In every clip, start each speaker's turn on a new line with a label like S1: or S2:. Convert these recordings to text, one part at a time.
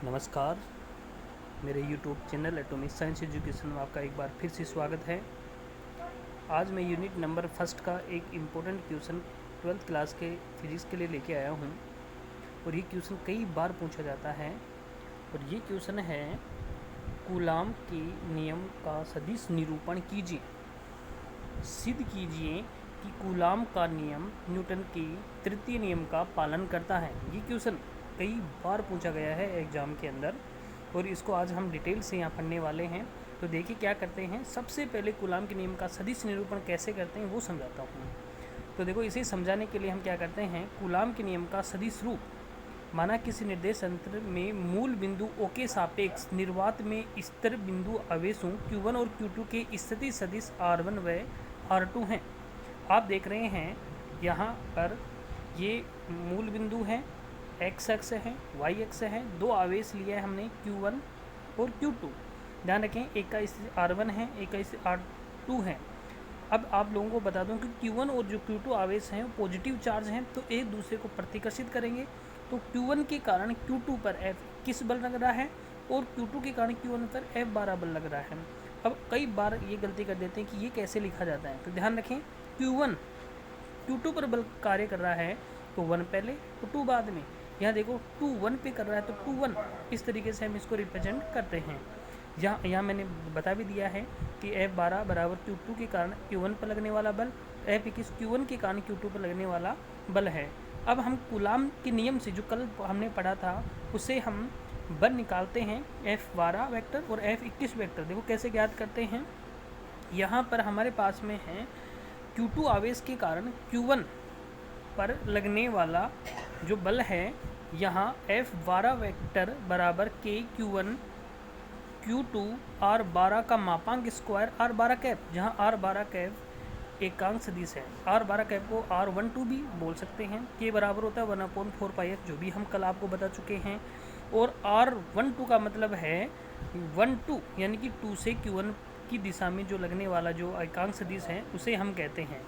S1: नमस्कार, मेरे YouTube channel atomic science education में आपका एक बार फिर से स्वागत है। आज मैं यूनिट नंबर फर्स्ट का एक इम्पोर्टेंट क्वेश्चन 12th क्लास के फिजिक्स के लिए लेके आया हूँ और ये क्वेश्चन कई बार पूछा जाता है और ये क्वेश्चन है कूलाम के नियम का सदिश निरूपण कीजिए। सिद्ध कीजिए कि कूलाम का नियम न्यूटन के तृतीय नियम का पालन करता है। ये क्वेश्चन कई बार पूछा गया है एग्ज़ाम के अंदर और इसको आज हम डिटेल से यहाँ पढ़ने वाले हैं। तो देखिए क्या करते हैं, सबसे पहले कूलाम के नियम का सदिश निरूपण कैसे करते हैं वो समझाता हूँ। तो देखो, इसे समझाने के लिए हम क्या करते हैं, कूलाम के नियम का सदिश रूप माना किसी निर्देश तंत्र में मूल बिंदु O के सापेक्ष निर्वात में स्थिर बिंदु आवेशों Q1 और Q2 के स्थिति सदिश R1 व R2 हैं। आप देख रहे हैं यहाँ पर ये मूल बिंदु है, x अक्ष है, y अक्ष है, दो आवेश लिए है हमने Q1 और Q2। ध्यान रखें, एक का स्थिति R1 है, एक का स्थिति R2 है। अब आप लोगों को बता दूं कि Q1 और जो Q2 आवेश हैं वो पॉजिटिव चार्ज हैं, तो एक दूसरे को प्रतिकर्षित करेंगे। तो Q1 के कारण Q2 पर F21 बल लग रहा है और Q2 के कारण Q1 पर F12 बल लग रहा है। अब कई बार ये गलती कर देते हैं कि ये कैसे लिखा जाता है, तो ध्यान रखें, Q1 Q2 पर बल कार्य कर रहा है तो 1 पहले तो 2 बाद में। यहाँ देखो 2 1 पे कर रहा है तो 2 1, इस तरीके से हम इसको रिप्रेजेंट करते हैं। यहाँ मैंने बता भी दिया है कि F12 बराबर Q2 के कारण Q1 पर लगने वाला बल, F21 Q1 के कारण Q2 पर लगने वाला बल है। अब हम कूलाम के नियम से जो कल हमने पढ़ा था उसे हम बल निकालते हैं, F12 वेक्टर और F21 वेक्टर। देखो कैसे ज्ञात करते हैं, यहाँ पर हमारे पास में है Q2 आवेश के कारण Q1 पर लगने वाला जो बल है, यहाँ F12 वेक्टर बराबर K Q1 Q2 R12 का मापांक स्क्वायर R12 कैप, जहाँ R12 कैप एकांक सदिश है। R12 कैप को R12 भी बोल सकते हैं। K बराबर होता है 1/4πf, जो भी हम कल आपको बता चुके हैं। और R12 का मतलब है 1 2, यानी कि 2 से Q1 की दिशा में जो लगने वाला जो एकांक सदिश है उसे हम कहते हैं।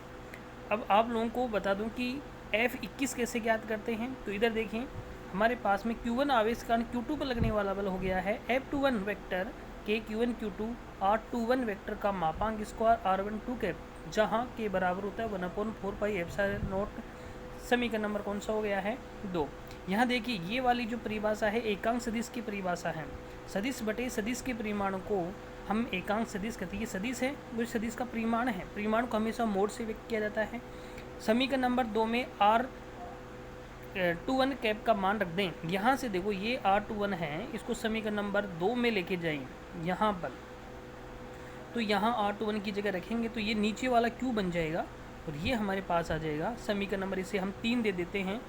S1: अब आप लोगों को बता दूं कि F21 कैसे ज्ञात करते हैं, तो इधर देखें, हमारे पास में Q1 आवेश कारण Q2 पर लगने वाला बल हो गया है F21 vector K Q1 Q2 R21 vector का मापांक स्क्वायर R12 कैप, जहाँ K बराबर होता है 1/4πε0। समीकरण नंबर कौन सा हो गया है, 2। यहाँ देखिए ये वाली जो परिभाषा है एकांक सदिश की परिभाषा है। सदिश बटे सदिश के परिमाण को हम एकांक सदिश कहते हैं। ये सदिश है, वो सदिश का परिमाण है। परिमाण को हमेशा मोड से व्यक्त किया जाता है। समीकरण नंबर 2 में R21 कैप का मान रख दें। यहाँ से देखो ये R21 है, इसको समीकरण नंबर 2 में लेके जाएं यहाँ पर, तो यहाँ R21 की जगह रखेंगे तो ये नीचे वाला Q बन जाएगा और ये हमारे पास आ जाएगा समीकरण नंबर, इसे हम 3 दे देते हैं।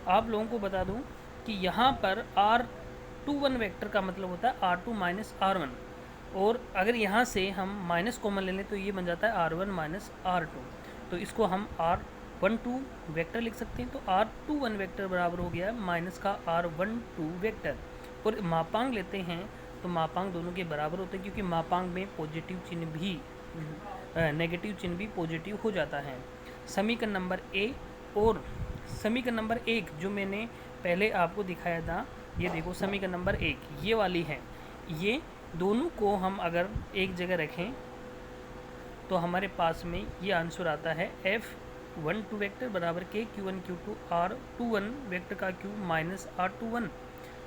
S1: आप लोगों को बता दूं कि यहाँ पर R21 वेक्टर का मतलब होता है R2 माइनस R1, और अगर यहाँ से हम माइनस कॉमन ले लें तो ये बन जाता है R1 माइनस R2, तो इसको हम R12 वेक्टर लिख सकते हैं। तो R21 वेक्टर बराबर हो गया माइनस का R12 वेक्टर। और मापांक लेते हैं तो मापांक दोनों के बराबर होते हैं, क्योंकि मापांक में पॉजिटिव चिन्ह भी नेगेटिव चिन्ह भी पॉजिटिव हो जाता है। समीकरण नंबर ए और समीकरण नंबर 1 जो मैंने पहले आपको दिखाया था, ये देखो समीकरण नंबर 1 ये वाली है। ये दोनों को हम अगर एक जगह रखें तो हमारे पास में ये आंसर आता है F12 वेक्टर बराबर K Q1 Q2 R21 vector का Q माइनस R21,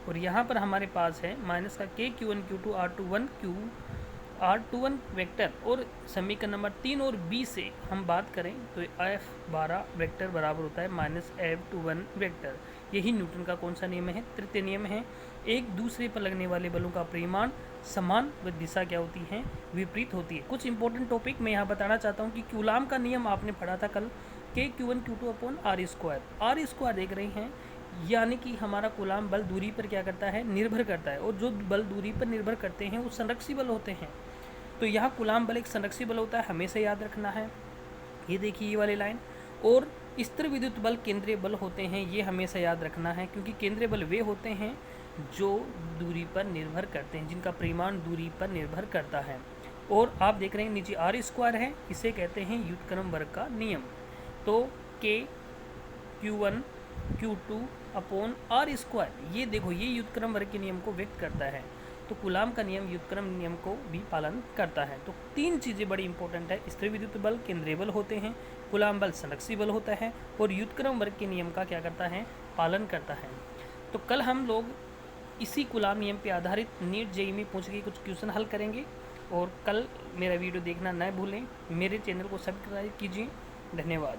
S1: और यहाँ पर हमारे पास है माइनस का K Q1 Q2 R21 Q R21 vector. और समीकरण नंबर 3 और B से हम बात करें तो F12 वेक्टर बराबर होता है माइनस F21 वेक्टर। यही न्यूटन का कौन सा नियम है, तृतीय नियम है। एक दूसरे पर लगने वाले बलों का परिमाण समान व दिशा क्या होती है, विपरीत होती है। कुछ इंपॉर्टेंट टॉपिक मैं यहाँ बताना चाहता हूँ कि कूलाम का नियम आपने पढ़ा था कल, K Q1 Q2 upon R square. R square देख रहे हैं, यानी कि हमारा कूलाम बल दूरी पर क्या करता है, निर्भर करता है, और जो बल दूरी पर निर्भर करते हैं वो संरक्षी बल होते हैं। तो यहाँ कूलाम बल एक संरक्षी बल होता है, हमेशा याद रखना है। ये देखिए ये वाली लाइन। और स्थिर विद्युत बल केंद्रीय बल होते हैं, ये हमेशा याद रखना है, क्योंकि केंद्रीय बल वे होते हैं जो दूरी पर निर्भर करते हैं, जिनका परिमाण दूरी पर निर्भर करता है। और आप देख रहे हैं नीचे R स्क्वायर है, इसे कहते हैं व्युत्क्रम वर्ग का नियम। तो K Q1 Q2/r²। ये देखो, ये व्युत्क्रम वर्ग के नियम को व्यक्त करता है। तो कूलाम का नियम व्युत्क्रम नियम को भी पालन करता है। तो तीन चीज़ें बड़ी इंपॉर्टेंट है। स्थिर विद्युत बल केंद्रीय बल होते हैं, कूलाम बल संरक्षी बल होता है, और व्युत्क्रम वर्ग के नियम का क्या करता है, पालन करता है। तो कल हम लोग इसी कूलाम नियम पे आधारित नीट जेईई में पूछ के कुछ क्वेश्चन हल करेंगे। और कल मेरा वीडियो देखना न भूलें। मेरे चैनल को सब्सक्राइब कीजिए। धन्यवाद।